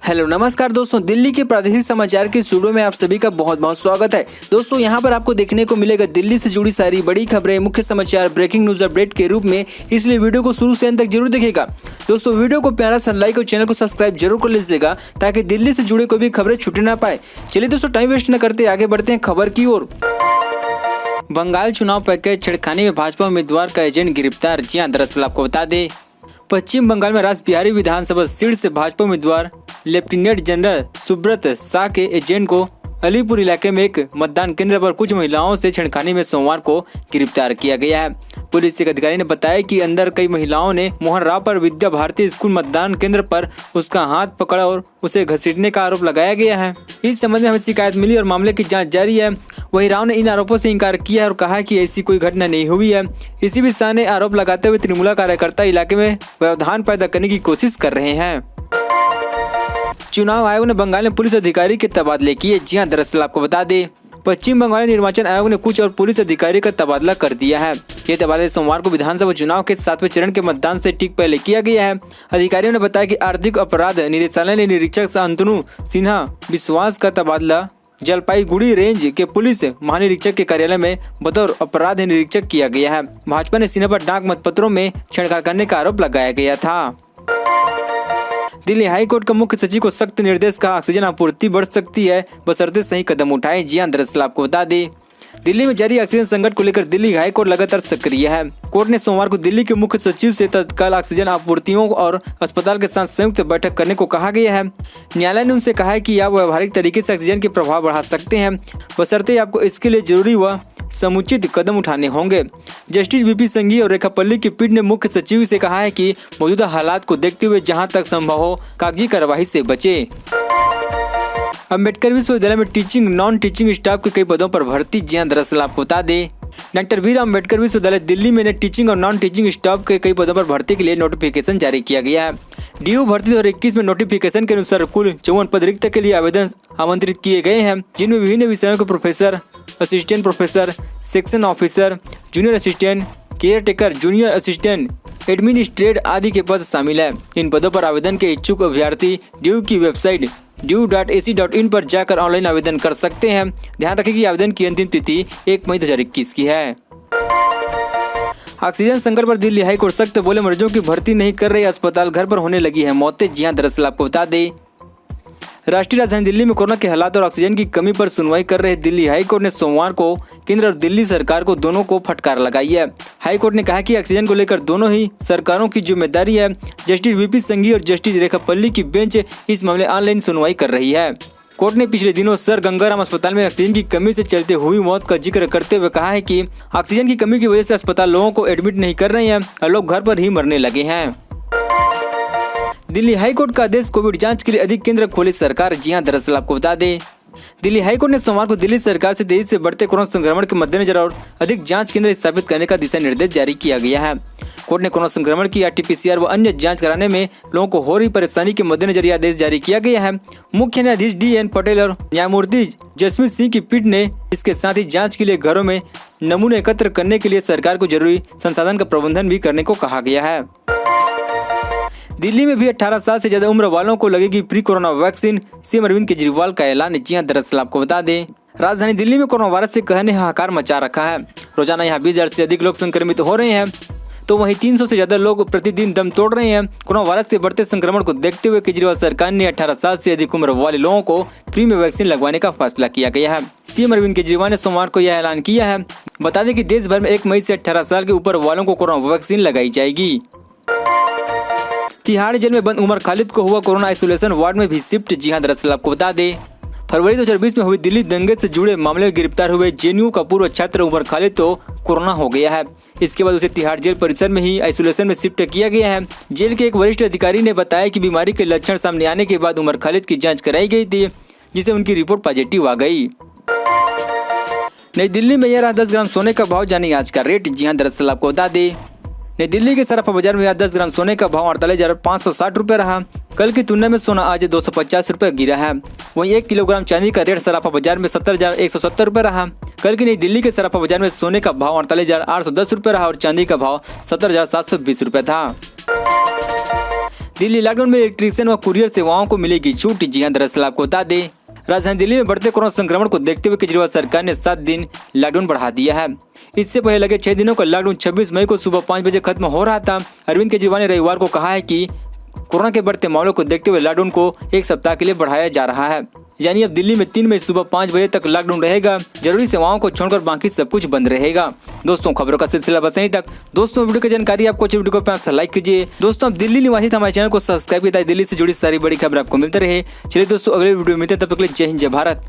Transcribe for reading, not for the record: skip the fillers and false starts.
Hello नमस्कार दोस्तों, दिल्ली के प्रादेशिक समाचार के स्टूडियो में आप सभी का बहुत बहुत स्वागत है। दोस्तों यहाँ पर आपको देखने को मिलेगा दिल्ली से जुड़ी सारी बड़ी खबरें, मुख्य समाचार, ब्रेकिंग न्यूज अपडेट के रूप में, इसलिए वीडियो को शुरू से अंत तक जरूर देखिएगा। दोस्तों वीडियो को प्यारा सा लाइक और चैनल को सब्सक्राइब जरूर कर लीजिएगा ताकि दिल्ली से जुड़े कोई भी खबरें छूटे ना पाए। चलिए दोस्तों टाइम वेस्ट न करते आगे बढ़ते हैं खबर की ओर। बंगाल चुनाव पैकेज छेड़खानी में भाजपा उम्मीदवार का एजेंट गिरफ्तार। जी हां, दरअसल आपको बता दें पश्चिम बंगाल में राज बिहारी विधानसभा सीट से भाजपा उम्मीदवार लेफ्टिनेंट जनरल सुब्रत शाह के एजेंट को अलीपुर इलाके में एक मतदान केंद्र पर कुछ महिलाओं से छेड़खानी में सोमवार को गिरफ्तार किया गया है। पुलिस एक अधिकारी ने बताया कि अंदर कई महिलाओं ने मोहन राव पर विद्या भारती स्कूल मतदान केंद्र पर उसका हाथ पकड़ा और उसे घसीटने का आरोप लगाया गया है। इस संबंध में हमें शिकायत मिली और मामले की जांच जारी है। वहीं राव ने इन आरोपों से इंकार किया है और कहा कि ऐसी कोई घटना नहीं हुई है। इसी भी शाह ने आरोप लगाते हुए तृणमूल कार्यकर्ता इलाके में व्यवधान पैदा करने की कोशिश कर रहे हैं। चुनाव आयोग ने बंगाल में पुलिस अधिकारी के तबादले किए। जी हां, दरअसल आपको बता दें पश्चिम बंगाल निर्वाचन आयोग ने कुछ और पुलिस अधिकारी का तबादला कर दिया है। ये तबादला सोमवार को विधानसभा चुनाव के 7वें चरण के मतदान से ठीक पहले किया गया है। अधिकारियों ने बताया कि आर्थिक अपराध निदेशालय ने निरीक्षक शांतनु सिन्हा विश्वास का तबादला जलपाईगुड़ी रेंज के पुलिस महानिरीक्षक के कार्यालय में बतौर अपराध निरीक्षक किया गया है। भाजपा ने सिन्हा पर डाक मतपत्रों में छेड़छाड़ करने का आरोप लगाया गया था। दिल्ली हाईकोर्ट का मुख्य सचिव को सख्त निर्देश का ऑक्सीजन आपूर्ति बढ़ सकती है बशर्ते सही कदम उठाएं। जी हां, दरअसल आपको बता दें दिल्ली में जारी ऑक्सीजन संकट को लेकर दिल्ली हाईकोर्ट लगातार सक्रिय है। कोर्ट ने सोमवार को दिल्ली के मुख्य सचिव से तत्काल ऑक्सीजन आपूर्तियों और अस्पताल के साथ संयुक्त बैठक करने को कहा गया है। न्यायालय ने उनसे कहा है कि आप व्यवहारिक तरीके से ऑक्सीजन के प्रभाव बढ़ा सकते हैं बशर्ते आपको इसके लिए जरूरी व समुचित कदम उठाने होंगे। जस्टिस वीपी संघी और रेखापल्ली की पीठ ने मुख्य सचिव से कहा है कि मौजूदा हालात को देखते हुए जहां तक संभव हो कागजी कार्रवाई से बचे। अम्बेडकर विश्वविद्यालय में टीचिंग नॉन टीचिंग स्टाफ के कई पदों पर भर्ती। जी हां, दरअसल आपको बता दें डॉक्टर भीमराव अम्बेडकर विश्वविद्यालय दिल्ली में टीचिंग और नॉन टीचिंग स्टाफ के कई पदों पर भर्ती के लिए नोटिफिकेशन जारी किया गया है। डीयू भर्ती 2021 में नोटिफिकेशन के अनुसार कुल 54 पद रिक्त के लिए आवेदन आमंत्रित किए गए हैं, जिनमें विभिन्न विषयों के professor, assistant professor, section officer, junior assistant, care taker, junior assistant, administrator आदि के पद शामिल है। इन पदों पर आवेदन के इच्छुक अभ्यर्थी डीयू की वेबसाइट due.ac.in पर जाकर ऑनलाइन आवेदन कर सकते हैं। ध्यान रखें कि आवेदन की अंतिम तिथि 1 मई 2021 की है। ऑक्सीजन संकट पर दिल्ली हाईकोर्ट सख्त बोले, मरीजों की भर्ती नहीं कर रहे अस्पताल, घर पर होने लगी है मौतें। जी हां, दरअसल आपको बता दें राष्ट्रीय राजधानी दिल्ली में कोरोना के हालात और ऑक्सीजन की कमी पर सुनवाई कर रहे दिल्ली हाईकोर्ट ने सोमवार को केंद्र और दिल्ली सरकार को दोनों को फटकार लगाई है। हाईकोर्ट ने कहा कि ऑक्सीजन को लेकर दोनों ही सरकारों की जिम्मेदारी है। जस्टिस वीपी संघी और जस्टिस रेखापल्ली की बेंच इस मामले ऑनलाइन सुनवाई कर रही है। कोर्ट ने पिछले दिनों सर गंगाराम अस्पताल में ऑक्सीजन की कमी से चलते हुई मौत का जिक्र करते हुए कहा है कि ऑक्सीजन की कमी की वजह से अस्पताल लोगों को एडमिट नहीं कर रहे हैं और लोग घर पर ही मरने लगे हैं। दिल्ली हाईकोर्ट का आदेश, कोविड जांच के लिए अधिक केंद्र खोले सरकार। जी हां, दरअसल आपको बता दें दिल्ली हाईकोर्ट ने सोमवार को दिल्ली सरकार से तेजी से बढ़ते कोरोना संक्रमण के मद्देनजर और अधिक जांच केंद्र स्थापित करने का दिशा निर्देश जारी किया गया है। कोर्ट ने कोरोना संक्रमण की RT-PCR व अन्य जांच कराने में लोगों को हो रही परेशानी के मद्देनजर यह आदेश जारी किया गया है। मुख्य न्यायाधीश DN पटेल और न्यायमूर्ति जसमीत सिंह की पीठ ने इसके साथ ही जांच के लिए घरों में नमूने एकत्र करने के लिए सरकार को जरूरी संसाधन का प्रबंधन भी करने को कहा गया है। दिल्ली में भी 18 साल से ज्यादा उम्र वालों को लगेगी free corona vaccine, CM Arvind Kejriwal का ऐलान। जी हां, दरअसल आपको बता दें राजधानी दिल्ली में कोरोना वायरस से कहने हाहाकार मचा रखा है। रोजाना यहाँ 20,000 से अधिक लोग संक्रमित हो रहे हैं, तो वहीं 300 से ज्यादा लोग प्रतिदिन दम तोड़ रहे हैं। कोरोना वायरस के बढ़ते संक्रमण को देखते हुए केजरीवाल सरकार ने 18 साल से अधिक उम्र वाले लोगों को फ्री में वैक्सीन लगवाने का फैसला किया गया है। सीएम अरविंद केजरीवाल ने सोमवार को यह ऐलान किया है। बता दें कि देश भर में 1 मई से 18 साल के ऊपर वालों को कोरोना वैक्सीन लगाई जाएगी। तिहाड़ जेल में बंद उमर खालिद को हुआ कोरोना आइसोलेशन वार्ड में भी शिफ्ट। जी हां, दरअसल आपको बता दें फरवरी 2020 में हुई दिल्ली दंगे से जुड़े मामले में गिरफ्तार हुए JNU का पूर्व छात्र उमर खालिद तो कोरोना हो गया है। इसके बाद उसे तिहाड़ जेल परिसर में ही आइसोलेशन में शिफ्ट किया गया है। जेल के एक वरिष्ठ अधिकारी ने बताया कि बीमारी के लक्षण सामने आने के बाद उमर खालिद की जाँच कराई गई थी, जिसे उनकी रिपोर्ट पॉजिटिव आ गई। नई दिल्ली में यह रहा 10 ग्राम सोने का भाव, जानिए आज का रेट। जी हां, दरअसल आपको बता दें नई दिल्ली के सराफा बाजार में आज 10 ग्राम सोने का भाव 48,560 रुपये रहा। कल की तुलना में सोना आज 250 रुपये गिरा है। वहीं 1 किलोग्राम चांदी का रेट सराफा बाजार में 70,170 रुपये रहा। कल की नई दिल्ली के सराफा बाजार में सोने का भाव 48,810 रुपये रहा और चांदी का भाव 70,720 रुपये था। दिल्ली लॉकडाउन में इलेक्ट्रीशियन व कुरियर सेवाओं को मिलेगी छूट। जी हां, दरअसल आपको बता दें, राजधानी दिल्ली में बढ़ते कोरोना संक्रमण को देखते हुए केजरीवाल सरकार ने 7 दिन लॉकडाउन बढ़ा दिया है। इससे पहले लगे 6 दिनों का लॉकडाउन 26 मई को सुबह 5 बजे खत्म हो रहा था। अरविंद केजरीवाल ने रविवार को कहा है कि कोरोना के बढ़ते मामलों को देखते हुए लॉकडाउन को 1 सप्ताह के लिए बढ़ाया जा रहा है। यानी अब दिल्ली में 3 मई सुबह 5 बजे तक लॉकडाउन रहेगा। जरूरी सेवाओं को छोड़कर बाकी सब कुछ बंद रहेगा। दोस्तों, खबरों का सिलसिला बस यहीं तक। दोस्तों, वीडियो की जानकारी आपको अच्छी वीडियो को प्यार से लाइक कीजिए। दोस्तों, आप दिल्ली निवासी हमारे चैनल को सब्सक्राइब कीजिए, दिल्ली से जुड़ी सारी बड़ी खबर आपको मिलते रहे। चलिए दोस्तों, अगले वीडियो में मिलते हैं, तब तक के लिए जय हिंद, जय भारत।